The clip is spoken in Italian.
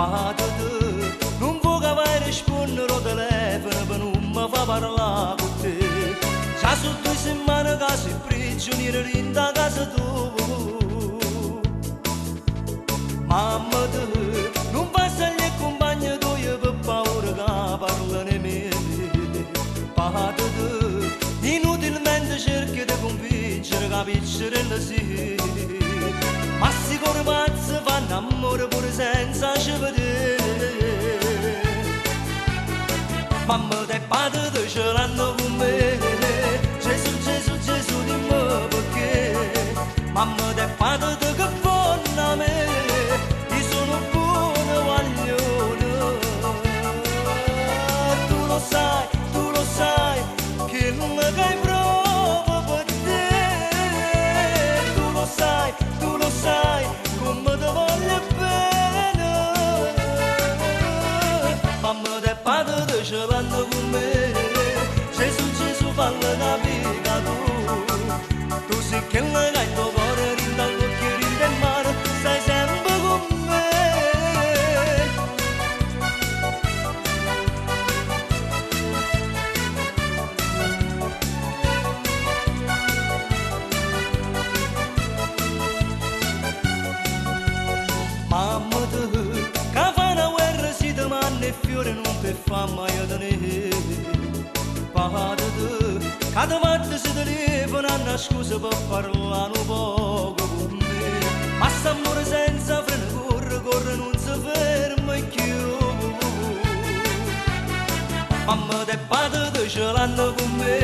Patătă, nu-mi voga mai răspund o telefonă, că nu mă va parla cu te. Ceasul tu se mână ca se prigioniere rinda casa tu. Mamma te, non passa gli compagni tu io per paura che parlano me. Padre te, inutilmente cerchi di convincere che piccerella sì. Ma sicuro pazzi fanno amore pure senza ci vedere. Mamma te padre te ce l'hanno con me. Gesù, Gesù, Gesù dimmi perché. Mamma te padre te che fanno a me. Tu lo sai che non mi dai proprio per te. Tu lo sai come ti voglio bene. Mamma te padre te ce l'hanno con me. Gesù, Gesù falla capire tu. Tu sei che mi dai il tuo cuore, rinda il occhio, rinda in mano, stai sempre con me. Mamma te, che fa una guerra si ti manna e fiore non per fa mai a tenere. Padre te, che ti mette si telefona una scusa per parlare un poco con me. Ma s'amore senza freno corre, corre non si ferma più. Mamma te padre te ce l'hanno con me.